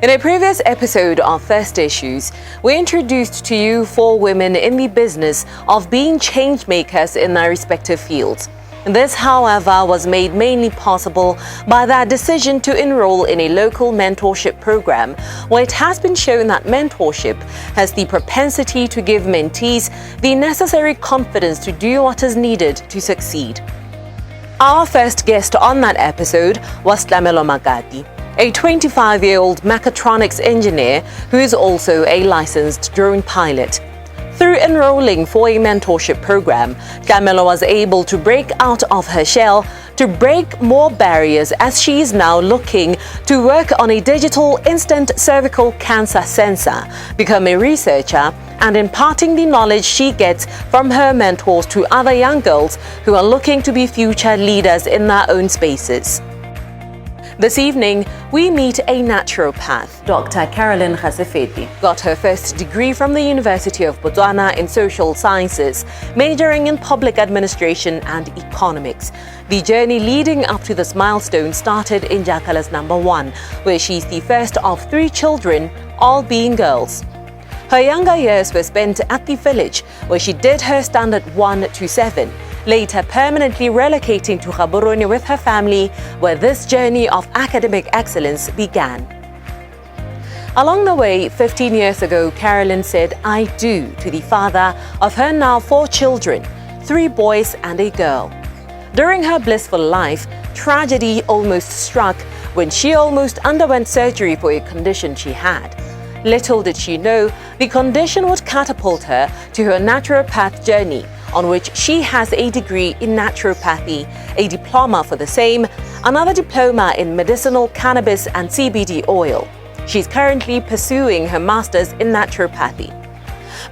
In a previous episode of First Issues, we introduced to you 4 women in the business of being change makers in their respective fields. This, however, was made mainly possible by their decision to enroll in a local mentorship program, where it has been shown that mentorship has the propensity to give mentees the necessary confidence to do what is needed to succeed. Our first guest on that episode was Tlamelo Makati, a 25-year-old mechatronics engineer who is also a licensed drone pilot. Through enrolling for a mentorship program, Tlamelo was able to break out of her shell to break more barriers, as she is now looking to work on a digital instant cervical cancer sensor, become a researcher, and imparting the knowledge she gets from her mentors to other young girls who are looking to be future leaders in their own spaces. This evening, we meet a naturopath, Dr. Carolyn Gasefete. Got her first degree from the University of Botswana in social sciences, majoring in public administration and economics. The journey leading up to this milestone started in Jakala's number 1, where she's the first of 3 children, all being girls. Her younger years were spent at the village, where she did her standard 1 to 7. Later permanently relocating to Gaborone with her family, where this journey of academic excellence began. Along the way, 15 years ago, Carolyn said "I do" to the father of her now 4 children, 3 boys and a girl. During her blissful life, tragedy almost struck when she almost underwent surgery for a condition she had. Little did she know, the condition would catapult her to her naturopath journey, on which she has a degree in naturopathy, a diploma for the same, another diploma in medicinal cannabis and CBD oil. She's currently pursuing her master's in naturopathy.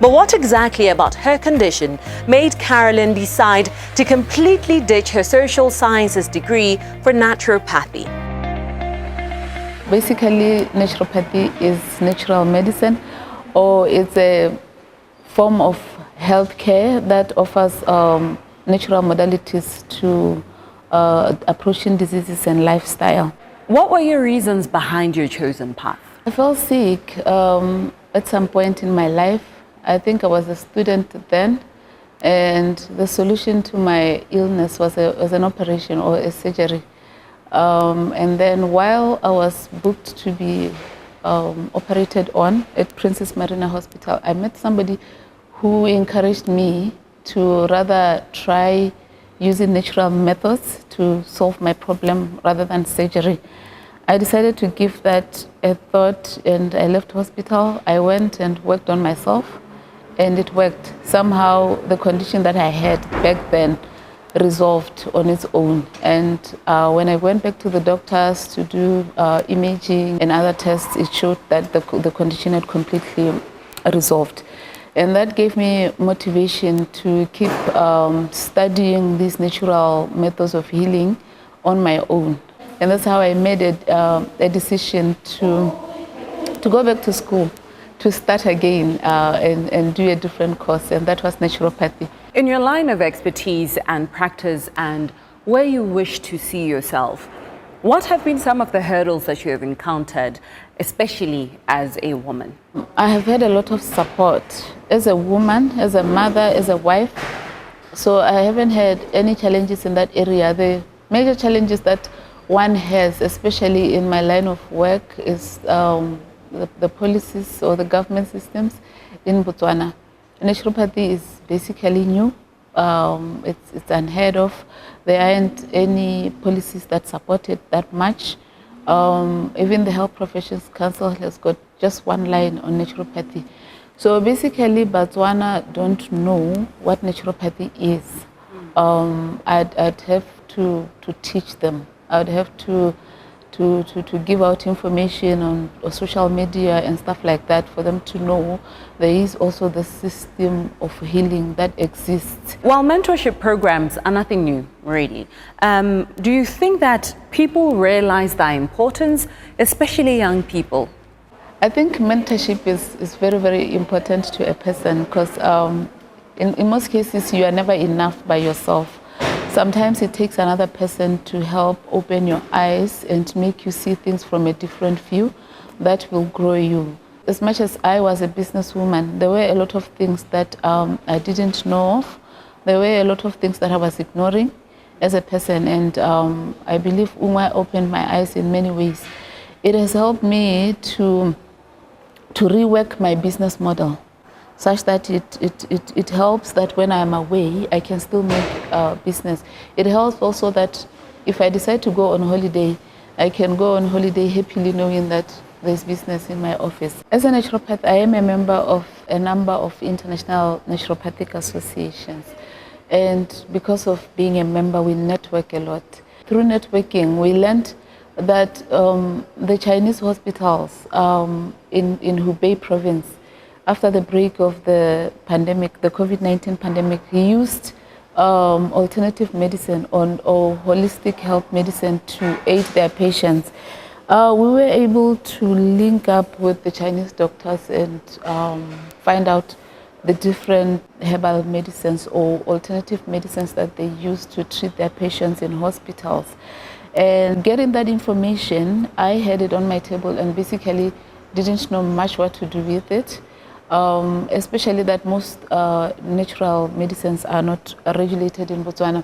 But what exactly about her condition made Carolyn decide to completely ditch her social sciences degree for naturopathy? Basically, naturopathy is natural medicine, or it's a form of healthcare that offers natural modalities to approaching diseases and lifestyle. What were your reasons behind your chosen path? I fell sick at some point in my life. I think I was a student then, and the solution to my illness was an operation or a surgery. And then while I was booked to be operated on at Princess Marina Hospital, I met somebody who encouraged me to rather try using natural methods to solve my problem rather than surgery. I decided to give that a thought, and I left hospital. I went and worked on myself, and it worked. Somehow the condition that I had back then resolved on its own. And when I went back to the doctors to do imaging and other tests, it showed that the condition had completely resolved. And that gave me motivation to keep studying these natural methods of healing on my own. And that's how I made a decision to go back to school, to start again and do a different course, and that was naturopathy. In your line of expertise and practice and where you wish to see yourself, what have been some of the hurdles that you have encountered, especially as a woman? I have had a lot of support as a woman, as a mother, as a wife. So I haven't had any challenges in that area. The major challenges that one has, especially in my line of work, is the policies or the government systems in Botswana. Naturopathy is basically new. It's unheard of. There aren't any policies that support it that much. Even the Health Professions Council has got just one line on naturopathy. So basically, Botswana don't know what naturopathy is. I'd have to teach them. I'd have to give out information on social media and stuff like that for them to know there is also the system of healing that exists. While mentorship programs are nothing new, really, do you think that people realize their importance, especially young people? I think mentorship is very, very important to a person because in most cases you are never enough by yourself. Sometimes it takes another person to help open your eyes and make you see things from a different view. that will grow you. As much as I was a businesswoman, there were a lot of things that I didn't know of. There were a lot of things that I was ignoring as a person, and I believe Umwa opened my eyes in many ways. It has helped me to rework my business model, such that it helps that when I'm away, I can still make business. It helps also that if I decide to go on holiday, I can go on holiday happily knowing that there's business in my office. As a naturopath, I am a member of a number of international naturopathic associations. And because of being a member, we network a lot. Through networking, we learned that the Chinese hospitals in Hubei province, after the break of the pandemic, the COVID-19 pandemic, used alternative medicine or holistic health medicine to aid their patients. We were able to link up with the Chinese doctors and find out the different herbal medicines or alternative medicines that they use to treat their patients in hospitals. And getting that information, I had it on my table and basically didn't know much what to do with it, especially that most natural medicines are not regulated in Botswana.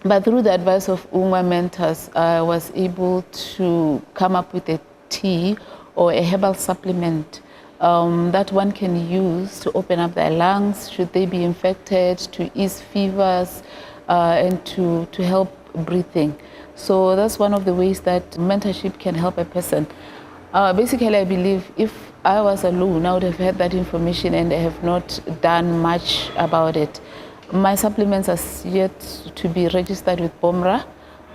But through the advice of Umwa mentors, I was able to come up with a tea or a herbal supplement that one can use to open up their lungs should they be infected, to ease fevers, and to help breathing. So that's one of the ways that mentorship can help a person. Basically, I believe if I was alone, I would have had that information and I have not done much about it. My supplements are yet to be registered with BOMRA,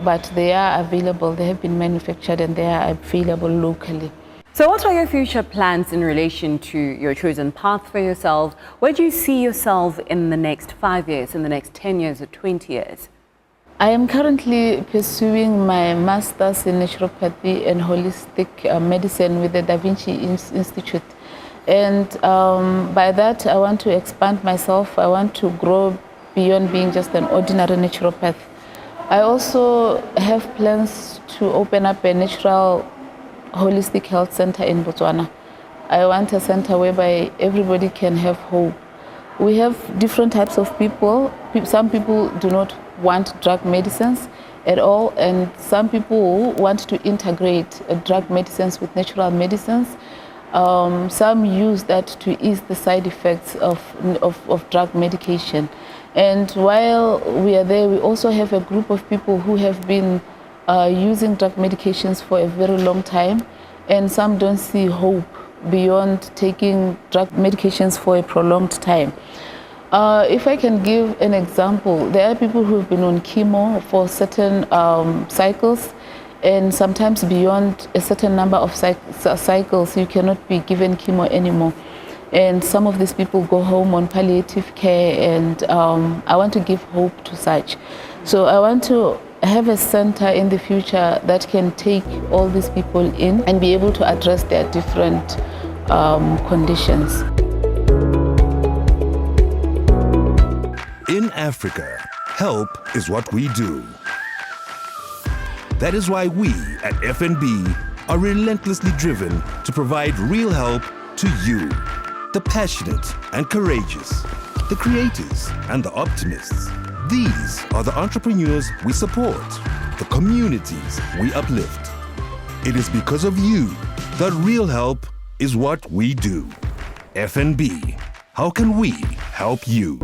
but they are available. They have been manufactured and they are available locally. So what are your future plans in relation to your chosen path for yourself? Where do you see yourself in the next 5 years, in the next 10 years or 20 years? I am currently pursuing my master's in naturopathy and holistic medicine with the Da Vinci Institute. And by that, I want to expand myself. I want to grow beyond being just an ordinary naturopath. I also have plans to open up a natural holistic health center in Botswana. I want a center whereby everybody can have hope. We have different types of people. Some people do not want drug medicines at all, and some people want to integrate drug medicines with natural medicines. Some use that to ease the side effects of drug medication. And while we are there, we also have a group of people who have been using drug medications for a very long time, and some don't see hope beyond taking drug medications for a prolonged time. If I can give an example, there are people who have been on chemo for certain cycles, and sometimes beyond a certain number of cycles, you cannot be given chemo anymore. And some of these people go home on palliative care, and I want to give hope to such. So I want to have a center in the future that can take all these people in and be able to address their different conditions. In Africa, help is what we do. That is why we at FNB are relentlessly driven to provide real help to you, the passionate and courageous, the creators and the optimists. These are the entrepreneurs we support, the communities we uplift. It is because of you that real help is what we do. FNB, how can we help you?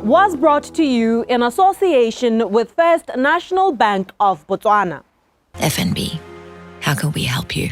Was brought to you in association with First National Bank of Botswana. FNB, how can we help you?